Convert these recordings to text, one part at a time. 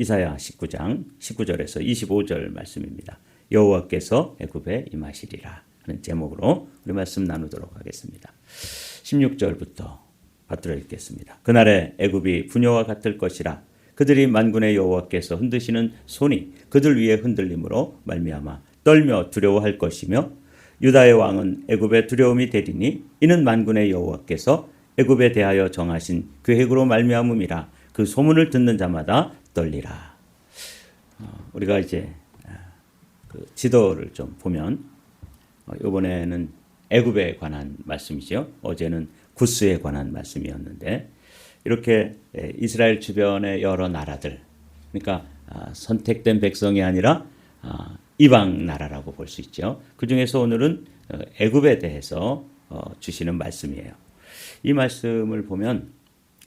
이사야 19장 19절에서 25절 말씀입니다. 여호와께서 애굽에 임하시리라 하는 제목으로 우리 말씀 나누도록 하겠습니다. 16절부터 받들어 읽겠습니다. 그날에 애굽이 부녀와 같을 것이라. 그들이 만군의 여호와께서 흔드시는 손이 그들 위에 흔들림으로 말미암아 떨며 두려워할 것이며, 유다의 왕은 애굽의 두려움이 되리니 이는 만군의 여호와께서 애굽에 대하여 정하신 계획으로 말미암음이라. 그 소문을 듣는 자마다 떨리라. 우리가 이제 그 지도를 좀 보면 이번에는 애굽에 관한 말씀이죠. 어제는 구스에 관한 말씀이었는데, 이렇게 이스라엘 주변의 여러 나라들, 그러니까 선택된 백성이 아니라 이방 나라라고 볼 수 있죠. 그 중에서 오늘은 애굽에 대해서 주시는 말씀이에요. 이 말씀을 보면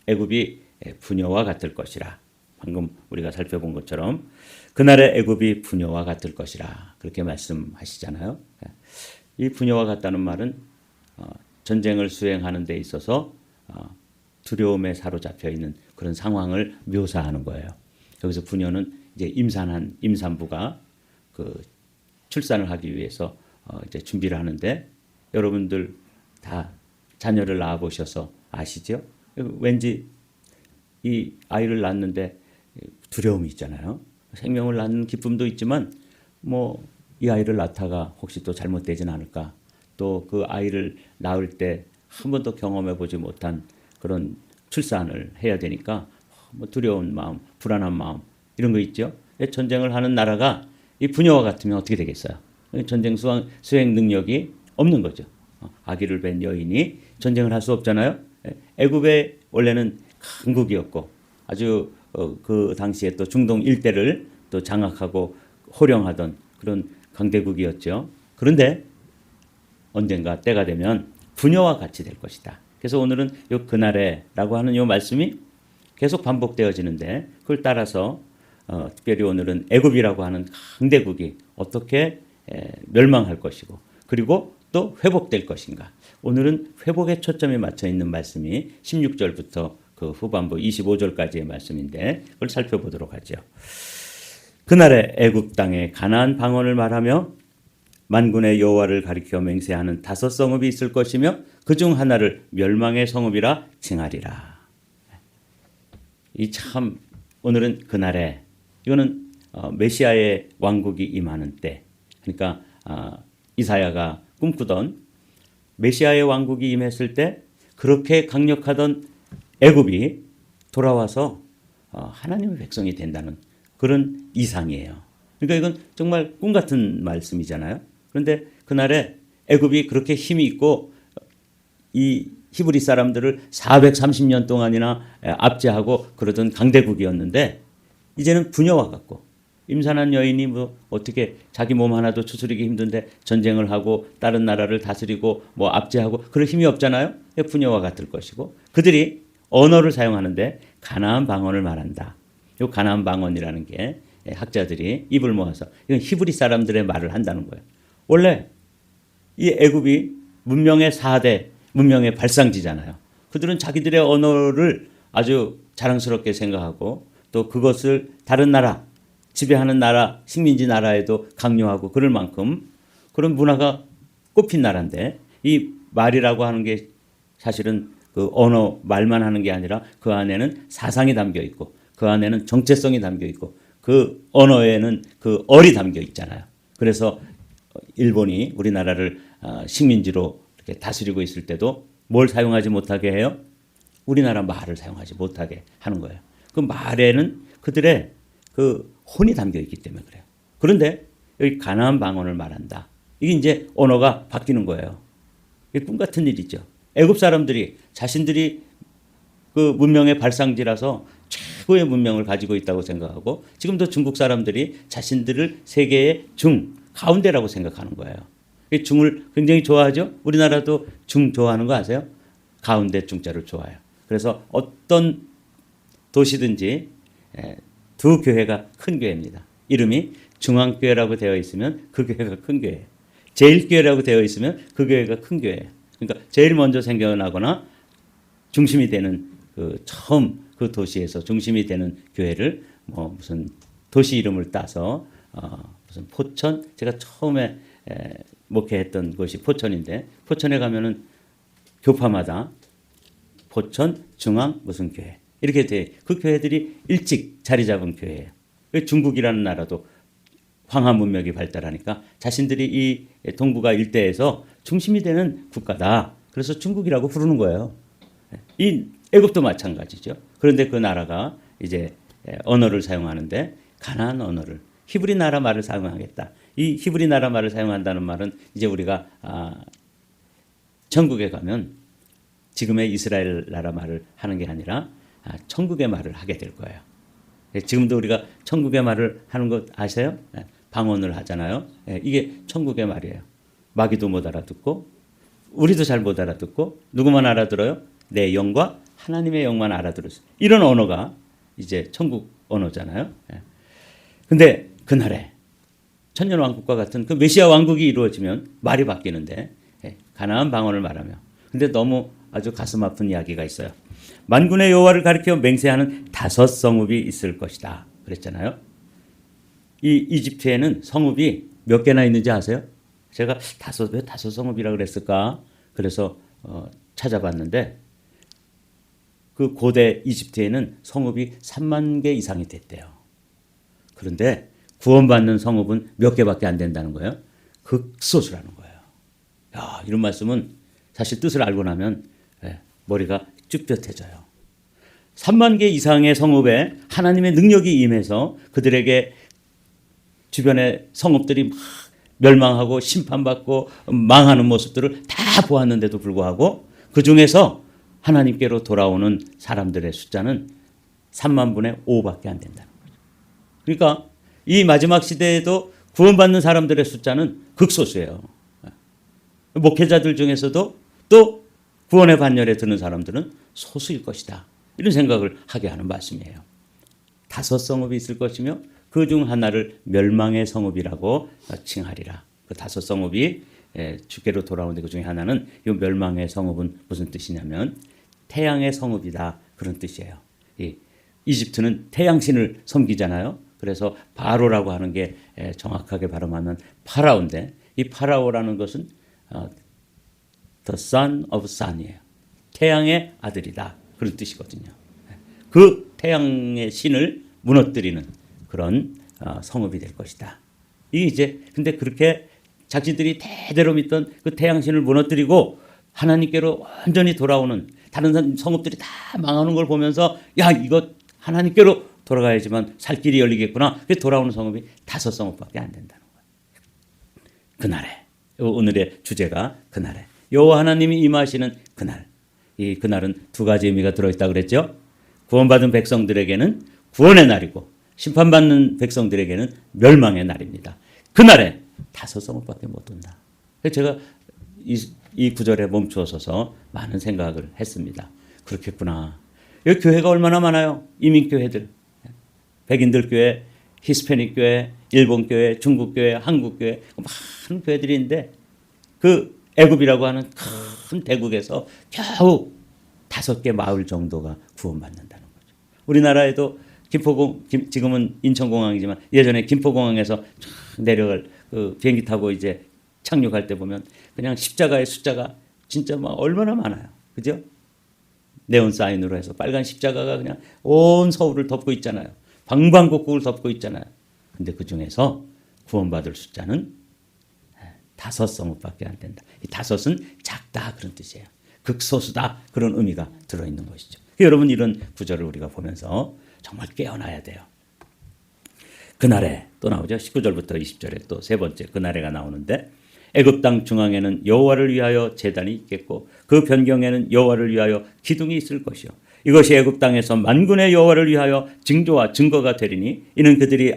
애굽이 부녀와 같을 것이라. 방금 우리가 살펴본 것처럼 그날의 애굽이 부녀와 같을 것이라 그렇게 말씀하시잖아요. 이 부녀와 같다는 말은 전쟁을 수행하는 데 있어서 두려움에 사로잡혀 있는 그런 상황을 묘사하는 거예요. 여기서 부녀는 이제 임산한 임산부가 그 출산을 하기 위해서 이제 준비를 하는데, 여러분들 다 자녀를 낳아 보셔서 아시죠? 왠지 이 아이를 낳는데 두려움이 있잖아요. 생명을 낳는 기쁨도 있지만 뭐 이 아이를 낳다가 혹시 또 잘못되진 않을까, 또 그 아이를 낳을 때 한 번도 경험해 보지 못한 그런 출산을 해야 되니까 뭐 두려운 마음, 불안한 마음, 이런 거 있죠. 전쟁을 하는 나라가 이 부녀와 같으면 어떻게 되겠어요? 전쟁 수행 능력이 없는 거죠. 아기를 뵌 여인이 전쟁을 할 수 없잖아요. 애굽에 원래는 강국이었고 아주 그 당시에 또 중동 일대를 또 장악하고 호령하던 그런 강대국이었죠. 그런데 언젠가 때가 되면 부녀와 같이 될 것이다. 그래서 오늘은 요 그날에라고 하는 요 말씀이 계속 반복되어지는데, 그걸 따라서 특별히 오늘은 애굽이라고 하는 강대국이 어떻게 멸망할 것이고 그리고 또 회복될 것인가. 오늘은 회복에 초점이 맞춰 있는 말씀이 16절부터 그 후반부 25절까지의 말씀인데, 그걸 살펴보도록 하죠. 그날에 애굽 땅에 가나안 방언을 말하며 만군의 여호와를 가리켜 맹세하는 5 성읍이 있을 것이며 그중 하나를 멸망의 성읍이라 칭하리라. 이 참 오늘은 그날에, 이거는 메시아의 왕국이 임하는 때, 그러니까 이사야가 꿈꾸던 메시아의 왕국이 임했을 때 그렇게 강력하던 애굽이 돌아와서 하나님의 백성이 된다는 그런 이상이에요. 그러니까 이건 정말 꿈 같은 말씀이잖아요. 그런데 그날에 애굽이 그렇게 힘이 있고 이 히브리 사람들을 430년 동안이나 압제하고 그러던 강대국이었는데, 이제는 부녀와 같고, 임산한 여인이 뭐 어떻게 자기 몸 하나도 추스리기 힘든데 전쟁을 하고 다른 나라를 다스리고 뭐 압제하고 그럴 힘이 없잖아요. 부녀와 같을 것이고, 그들이 언어를 사용하는데 가나안 방언을 말한다. 이 가나안 방언이라는 게 학자들이 입을 모아서 이건 히브리 사람들의 말을 한다는 거예요. 원래 이 애굽이 문명의 4대 문명의 발상지잖아요. 그들은 자기들의 언어를 아주 자랑스럽게 생각하고 또 그것을 다른 나라, 지배하는 나라, 식민지 나라에도 강요하고 그럴 만큼 그런 문화가 꼽힌 나라인데, 이 말이라고 하는 게 사실은 그 언어 말만 하는 게 아니라 그 안에는 사상이 담겨 있고 그 안에는 정체성이 담겨 있고 그 언어에는 그 얼이 담겨 있잖아요. 그래서 일본이 우리나라를 식민지로 이렇게 다스리고 있을 때도 뭘 사용하지 못하게 해요? 우리나라 말을 사용하지 못하게 하는 거예요. 그 말에는 그들의 그 혼이 담겨 있기 때문에 그래요. 그런데 여기 가나안 방언을 말한다. 이게 이제 언어가 바뀌는 거예요. 이게 꿈 같은 일이죠. 애굽 사람들이 자신들이 그 문명의 발상지라서 최고의 문명을 가지고 있다고 생각하고, 지금도 중국 사람들이 자신들을 세계의 중, 가운데라고 생각하는 거예요. 중을 굉장히 좋아하죠. 우리나라도 중 좋아하는 거 아세요? 가운데 중자를 좋아해요. 그래서 어떤 도시든지 두 교회가 큰 교회입니다. 이름이 중앙교회라고 되어 있으면 그 교회가 큰 교회예요. 제일교회라고 되어 있으면 그 교회가 큰 교회예요. 그러니까 제일 먼저 생겨나거나 중심이 되는 그 처음 그 도시에서 중심이 되는 교회를 뭐 무슨 도시 이름을 따서 무슨 포천, 제가 처음에 목회했던 곳이 포천인데, 포천에 가면은 교파마다 포천 중앙 무슨 교회 이렇게 돼. 그 교회들이 일찍 자리 잡은 교회예요. 중국이라는 나라도 황하 문명이 발달하니까 자신들이 이 동북아 일대에서 중심이 되는 국가다. 그래서 중국이라고 부르는 거예요. 이 애굽도 마찬가지죠. 그런데 그 나라가 이제 언어를 사용하는데 가나안 언어를, 히브리 나라 말을 사용하겠다. 이 히브리 나라 말을 사용한다는 말은 이제 우리가 천국에 가면 지금의 이스라엘 나라 말을 하는 게 아니라 천국의 말을 하게 될 거예요. 지금도 우리가 천국의 말을 하는 거 아세요? 방언을 하잖아요. 이게 천국의 말이에요. 마귀도 못 알아듣고 우리도 잘 못 알아듣고 누구만 알아들어요? 내 영과 하나님의 영만 알아들었어요. 이런 언어가 이제 천국 언어잖아요. 근데 그날에 천년왕국과 같은 그 메시아 왕국이 이루어지면 말이 바뀌는데 가나안 방언을 말하며, 근데 너무 아주 가슴 아픈 이야기가 있어요. 만군의 여호와를 가리켜 맹세하는 5 성읍이 있을 것이다 그랬잖아요. 이 이집트에는 성읍이 몇 개나 있는지 아세요? 제가 왜 5 성읍이라 그랬을까? 그래서 찾아봤는데 그 고대 이집트에는 성읍이 3만 개 이상이 됐대요. 그런데 구원받는 성읍은 몇 개밖에 안 된다는 거예요. 극소수라는 거예요. 야, 이런 말씀은 사실 뜻을 알고 나면 머리가 쭈뼛해져요. 3만 개 이상의 성읍에 하나님의 능력이 임해서 그들에게 주변의 성읍들이 막 멸망하고 심판받고 망하는 모습들을 다 보았는데도 불구하고 그 중에서 하나님께로 돌아오는 사람들의 숫자는 3만 분의 5밖에 안 된다는 거죠. 그러니까 이 마지막 시대에도 구원받는 사람들의 숫자는 극소수예요. 목회자들 중에서도 또 구원의 반열에 드는 사람들은 소수일 것이다. 이런 생각을 하게 하는 말씀이에요. 5 성읍이 있을 것이며 그 중 하나를 멸망의 성읍이라고 칭하리라. 그 5 성읍이 주께로 돌아오는데 그 중에 하나는 이 멸망의 성읍은 무슨 뜻이냐면 태양의 성읍이다. 그런 뜻이에요. 이집트는 태양신을 섬기잖아요. 그래서 바로라고 하는 게 정확하게 발음하면 파라오인데, 이 파라오라는 것은 the son of sun이에요. 태양의 아들이다. 그런 뜻이거든요. 그 태양의 신을 무너뜨리는 그런 성읍이 될 것이다. 이게 이제 근데 그렇게 자기들이 대대로 믿던 그 태양신을 무너뜨리고 하나님께로 완전히 돌아오는, 다른 성읍들이 다 망하는 걸 보면서 야, 이거 하나님께로 돌아가야지만 살 길이 열리겠구나. 그래서 돌아오는 성읍이 5 성읍밖에 안 된다는 거예요. 그날에, 오늘의 주제가 그날에 여호와 하나님이 임하시는 그날. 이 그날은 2가지 의미가 들어있다 그랬죠. 구원받은 백성들에게는 구원의 날이고 심판받는 백성들에게는 멸망의 날입니다. 그날에 5 성읍밖에 못 온다. 제가 이 구절에 멈추어서서 많은 생각을 했습니다. 그렇겠구나. 여기 교회가 얼마나 많아요. 이민교회들. 백인들 교회, 히스패닉 교회, 일본 교회, 중국 교회, 한국 교회, 많은 교회들이 있는데 그 애굽이라고 하는 큰 대국에서 겨우 5개 마을 정도가 구원받는다는 거죠. 우리나라에도 지금은 인천공항이지만 예전에 김포공항에서 내려갈 그 비행기 타고 이제 착륙할 때 보면 그냥 십자가의 숫자가 진짜 막 얼마나 많아요. 그죠? 네온 사인으로 해서 빨간 십자가가 그냥 온 서울을 덮고 있잖아요. 방방곡곡을 덮고 있잖아요. 근데 그 중에서 구원받을 숫자는 5 성읍밖에 안 된다. 이 5은 작다 그런 뜻이에요. 극소수다 그런 의미가 들어있는 것이죠. 여러분, 이런 구절을 우리가 보면서 정말 깨어나야 돼요. 그날에 또 나오죠. 19절부터 20절에 또 3번째 그날에가 나오는데, 애굽 땅 중앙에는 여호와를 위하여 제단이 있겠고 그 변경에는 여호와를 위하여 기둥이 있을 것이요, 이것이 애굽 땅에서 만군의 여호와를 위하여 징조와 증거가 되리니 이는 그들이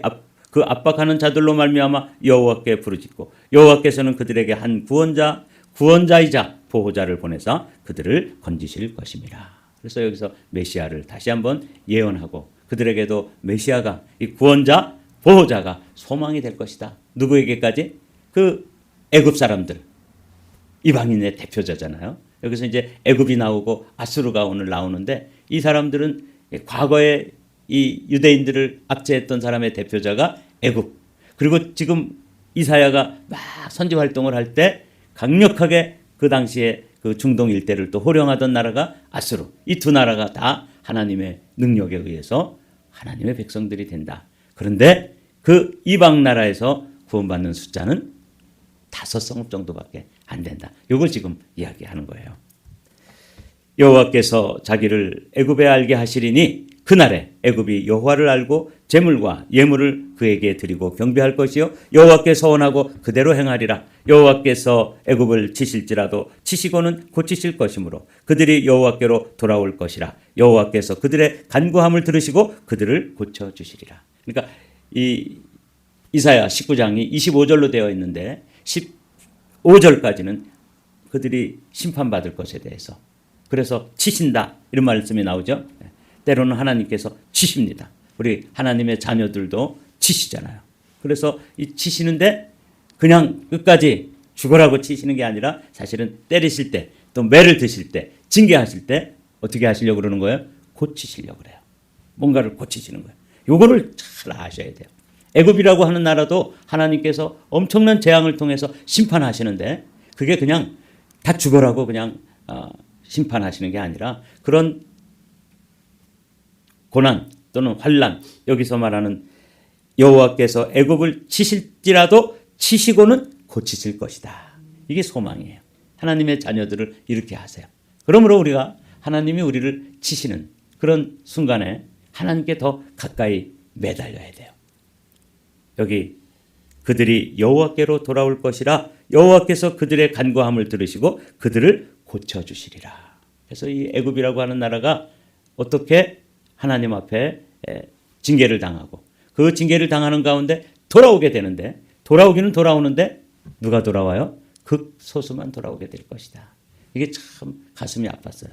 그 압박하는 자들로 말미암아 여호와께 부르짖고 여호와께서는 그들에게 한 구원자이자 보호자를 보내사 그들을 건지실 것입니다. 그래서 여기서 메시아를 다시 한번 예언하고 그들에게도 메시아가, 이 구원자, 보호자가 소망이 될 것이다. 누구에게까지? 그 애굽 사람들, 이방인의 대표자잖아요. 여기서 이제 애굽이 나오고 아수르가 오늘 나오는데 이 사람들은 과거에 이 유대인들을 압제했던 사람의 대표자가 애굽. 그리고 지금 이사야가 막 선지 활동을 할 때 강력하게 그 당시에 그 중동 일대를 또 호령하던 나라가 아수르. 이 두 나라가 다 하나님의 능력에 의해서 하나님의 백성들이 된다. 그런데 그 이방 나라에서 구원받는 숫자는 5성읍 정도밖에 안 된다. 이걸 지금 이야기하는 거예요. 여호와께서 자기를 애굽에 알게 하시리니 그날에 애굽이 여호와를 알고 제물과 예물을 그에게 드리고 경배할 것이요 여호와께 서원하고 그대로 행하리라. 여호와께서 애굽을 치실지라도 치시고는 고치실 것이므로 그들이 여호와께로 돌아올 것이라. 여호와께서 그들의 간구함을 들으시고 그들을 고쳐 주시리라. 그러니까 이 이사야 19장이 25절로 되어 있는데 15절까지는 그들이 심판받을 것에 대해서, 그래서 치신다 이런 말씀이 나오죠. 때로는 하나님께서 치십니다. 우리 하나님의 자녀들도 치시잖아요. 그래서 이 치시는데 그냥 끝까지 죽으라고 치시는 게 아니라 사실은 때리실 때, 또 매를 드실 때, 징계하실 때 어떻게 하시려고 그러는 거예요? 고치시려고 그래요. 뭔가를 고치시는 거예요. 요거를 잘 아셔야 돼요. 애굽이라고 하는 나라도 하나님께서 엄청난 재앙을 통해서 심판하시는데 그게 그냥 다 죽으라고 그냥 심판하시는 게 아니라 그런 고난 또는 환난, 여기서 말하는 여호와께서 애굽을 치실지라도 치시고는 고치실 것이다. 이게 소망이에요. 하나님의 자녀들을 이렇게 하세요. 그러므로 우리가 하나님이 우리를 치시는 그런 순간에 하나님께 더 가까이 매달려야 돼요. 여기 그들이 여호와께로 돌아올 것이라. 여호와께서 그들의 간구함을 들으시고 그들을 고쳐주시리라. 그래서 이 애굽이라고 하는 나라가 어떻게 하나님 앞에 징계를 당하고 그 징계를 당하는 가운데 돌아오게 되는데, 돌아오기는 돌아오는데 누가 돌아와요? 극소수만 돌아오게 될 것이다. 이게 참 가슴이 아팠어요.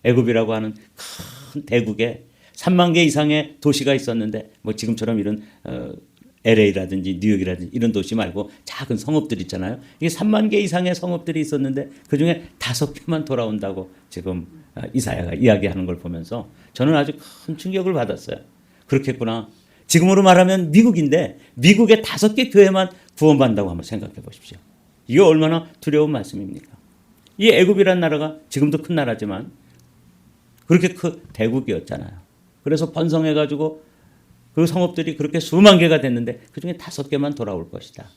애굽이라고 하는 큰 대국에 3만 개 이상의 도시가 있었는데 뭐 지금처럼 이런 LA라든지 뉴욕이라든지 이런 도시 말고 작은 성읍들 있잖아요. 이게 3만 개 이상의 성읍들이 있었는데 그중에 5개만 돌아온다고 지금 이사야가 이야기하는 걸 보면서 저는 아주 큰 충격을 받았어요. 그렇겠구나. 지금으로 말하면 미국인데 미국의 5개 교회만 구원받는다고 한번 생각해 보십시오. 이게 얼마나 두려운 말씀입니까? 이 애굽이라는 나라가 지금도 큰 나라지만 그렇게 큰 대국이었잖아요. 그래서 번성해가지고 그 성읍들이 그렇게 수만 개가 됐는데 그중에 5개만 돌아올 것이다.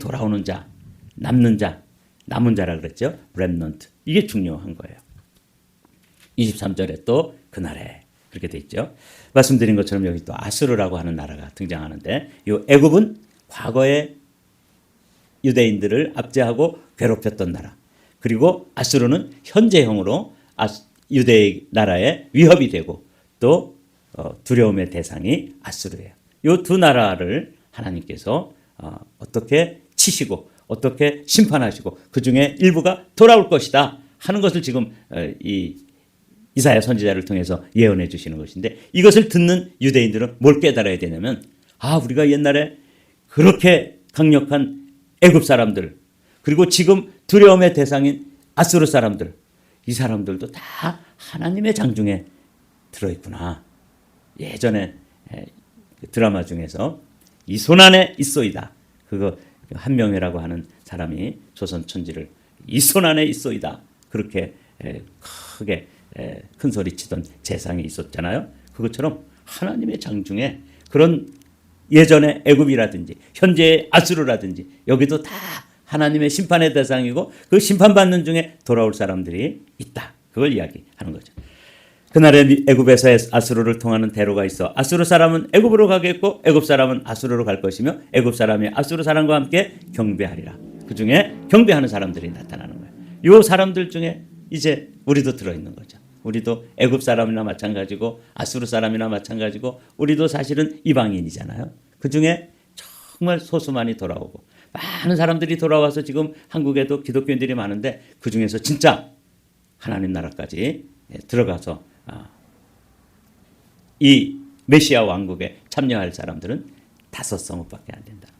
돌아오는 자, 남는 자, 남은 자라 그랬죠. 렘넌트. 이게 중요한 거예요. 23절에 또 그날에 그렇게 돼 있죠. 말씀드린 것처럼 여기 또 아수르라고 하는 나라가 등장하는데 이 애굽은 과거에 유대인들을 압제하고 괴롭혔던 나라. 그리고 아수르는 현재형으로 유대 나라의 위협이 되고 또 두려움의 대상이 아수르예요. 이 두 나라를 하나님께서 어떻게 치시고 어떻게 심판하시고 그 중에 일부가 돌아올 것이다 하는 것을 지금 이 이사야 선지자를 통해서 예언해 주시는 것인데, 이것을 듣는 유대인들은 뭘 깨달아야 되냐면, 우리가 옛날에 그렇게 강력한 애굽 사람들, 그리고 지금 두려움의 대상인 아수르 사람들, 이 사람들도 다 하나님의 장중에 들어있구나. 예전에 드라마 중에서 이 손 안에 있소이다. 그거 한명회라고 하는 사람이 조선 천지를 이 손 안에 있소이다. 그렇게 크게 큰 소리 치던 재상이 있었잖아요. 그것처럼 하나님의 장중에 그런 예전의 애굽이라든지 현재의 아수르라든지 여기도 다 하나님의 심판의 대상이고 그 심판받는 중에 돌아올 사람들이 있다. 그걸 이야기하는 거죠. 그날에 애굽에서 아수르를 통하는 대로가 있어 아수르 사람은 애굽으로 가겠고 애굽 사람은 아수르로 갈 것이며 애굽 사람이 아수르 사람과 함께 경배하리라. 그 중에 경배하는 사람들이 나타나는 거예요. 이 사람들 중에 이제 우리도 들어있는 거죠. 우리도 애굽 사람이나 마찬가지고 아수르 사람이나 마찬가지고 우리도 사실은 이방인이잖아요. 그 중에 정말 소수만이 돌아오고 많은 사람들이 돌아와서 지금 한국에도 기독교인들이 많은데 그 중에서 진짜 하나님 나라까지 들어가서 이 메시아 왕국에 참여할 사람들은 5성읍밖에 안 된다는 거죠.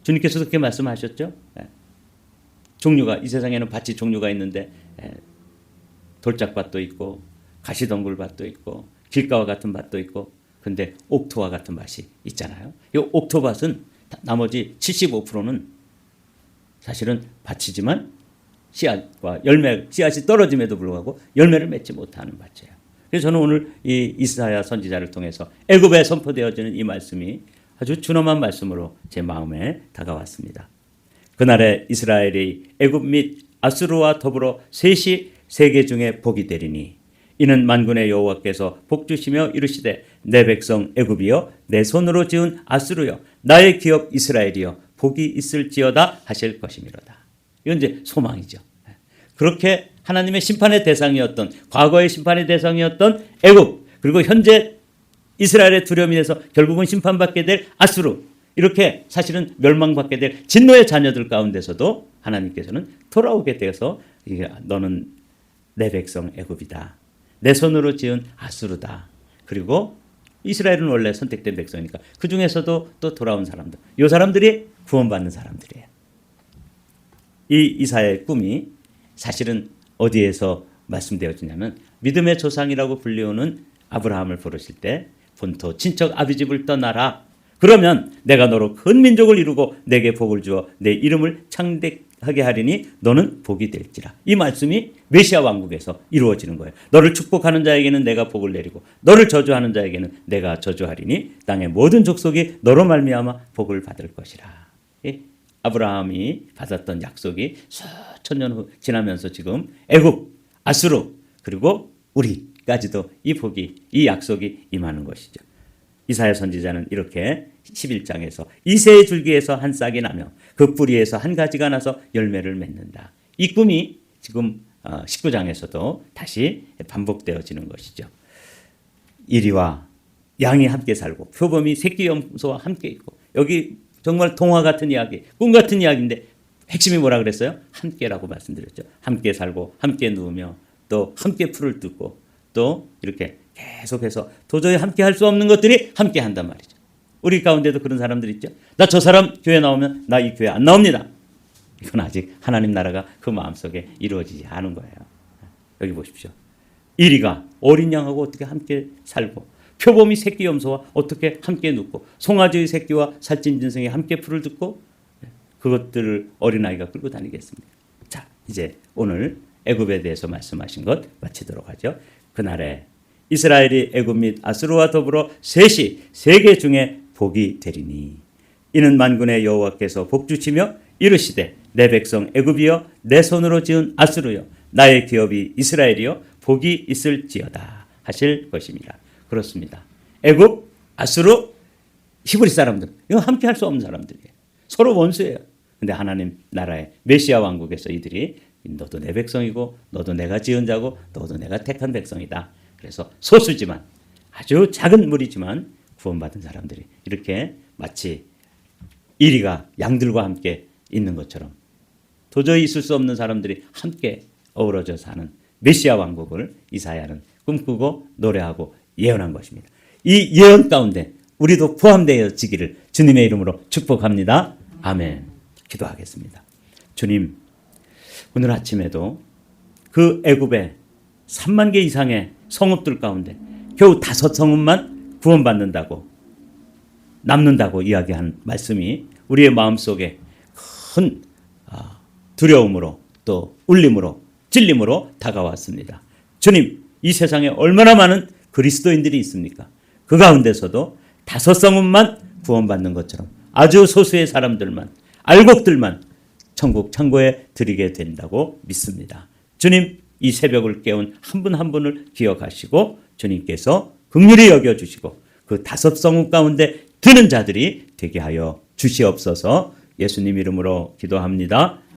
주님께서도 그렇게 말씀하셨죠. 종류가 이 세상에는 밭이 종류가 있는데 돌짝밭도 있고 가시덩굴밭도 있고 길가와 같은 밭도 있고, 근데 옥토와 같은 밭이 있잖아요. 이 옥토밭은 나머지 75%는 사실은 밭이지만 씨앗과 열매, 씨앗이 떨어짐에도 불구하고 열매를 맺지 못하는 밭이에요. 그래서 저는 오늘 이 이사야 선지자를 통해서 애굽에 선포되어지는 이 말씀이 아주 준엄한 말씀으로 제 마음에 다가왔습니다. 그날에 이스라엘이 애굽 및 아수르와 더불어 셋이 세계 중에 복이 되리니 이는 만군의 여호와께서 복 주시며 이르시되 내 백성 애굽이여 내 손으로 지은 아수르여 나의 기업 이스라엘이여 복이 있을지어다 하실 것이미로다. 이건 이제 소망이죠. 그렇게 하나님의 심판의 대상이었던, 과거의 심판의 대상이었던 애굽, 그리고 현재 이스라엘의 두려움이 돼서 결국은 심판받게 될 아수르, 이렇게 사실은 멸망받게 될 진노의 자녀들 가운데서도 하나님께서는 돌아오게 되어서 너는 내 백성 애굽이다, 내 손으로 지은 아수르다. 그리고 이스라엘은 원래 선택된 백성이니까 그 중에서도 또 돌아온 사람들, 이 사람들이 구원받는 사람들이에요. 이 이사야의 꿈이 사실은 어디에서 말씀되어지냐면 믿음의 조상이라고 불리우는 아브라함을 부르실 때 본토 친척 아비집을 떠나라. 그러면 내가 너로 큰 민족을 이루고 내게 복을 주어 내 이름을 창대하게 하리니 너는 복이 될지라. 이 말씀이 메시아 왕국에서 이루어지는 거예요. 너를 축복하는 자에게는 내가 복을 내리고 너를 저주하는 자에게는 내가 저주하리니 땅의 모든 족속이 너로 말미암아 복을 받을 것이라. 아브라함이 받았던 약속이 수천 년 후 지나면서 지금 애굽, 아수르, 그리고 우리까지도 이 복이, 이 약속이 임하는 것이죠. 이사야 선지자는 이렇게 11장에서 이새의 줄기에서 한 싹이 나며 그 뿌리에서 한 가지가 나서 열매를 맺는다. 이 꿈이 지금 19장에서도 다시 반복되어지는 것이죠. 이리와 양이 함께 살고 표범이 새끼 염소와 함께 있고, 여기 정말 동화 같은 이야기, 꿈 같은 이야기인데 핵심이 뭐라 그랬어요? 함께라고 말씀드렸죠. 함께 살고 함께 누우며 또 함께 풀을 뜯고 또 이렇게 계속해서 도저히 함께 할 수 없는 것들이 함께 한단 말이죠. 우리 가운데도 그런 사람들 있죠. 나 저 사람 교회 나오면 나 이 교회 안 나옵니다. 이건 아직 하나님 나라가 그 마음속에 이루어지지 않은 거예요. 여기 보십시오. 이리가 어린 양하고 어떻게 함께 살고, 표범이 새끼 염소와 어떻게 함께 눕고, 송아지의 새끼와 살찐 짐승이 함께 풀을 듣고, 그것들을 어린아이가 끌고 다니겠습니다. 자, 이제 오늘 애굽에 대해서 말씀하신 것 마치도록 하죠. 그날에 이스라엘이 애굽 및 아수르와 더불어 셋이 세계 중에 복이 되리니 이는 만군의 여호와께서 복 주시며 이르시되 내 백성 애굽이여 내 손으로 지은 아수르여 나의 기업이 이스라엘이여 복이 있을지어다 하실 것입니다. 그렇습니다. 애굽, 아수르, 히브리 사람들, 이거 함께 할 수 없는 사람들이에요. 서로 원수예요. 근데 하나님 나라의 메시아 왕국에서 이들이 너도 내 백성이고 너도 내가 지은 자고 너도 내가 택한 백성이다. 그래서 소수지만, 아주 작은 무리지만 구원받은 사람들이 이렇게 마치 이리가 양들과 함께 있는 것처럼 도저히 있을 수 없는 사람들이 함께 어우러져 사는 메시아 왕국을 이사야는 꿈꾸고 노래하고 예언한 것입니다. 이 예언 가운데 우리도 포함되어지기를 주님의 이름으로 축복합니다. 아멘. 기도하겠습니다. 주님, 오늘 아침에도 그 애굽의 3만 개 이상의 성읍들 가운데 겨우 5성읍만 구원받는다고, 남는다고 이야기한 말씀이 우리의 마음속에 큰 두려움으로 또 울림으로 찔림으로 다가왔습니다. 주님, 이 세상에 얼마나 많은 그리스도인들이 있습니까? 그 가운데서도 5성읍만 구원받는 것처럼 아주 소수의 사람들만, 알곡들만 천국 창고에 들이게 된다고 믿습니다. 주님, 이 새벽을 깨운 한 분 한 분을 기억하시고 주님께서 긍휼히 여겨주시고 그 5성읍 가운데 드는 자들이 되게 하여 주시옵소서. 예수님 이름으로 기도합니다.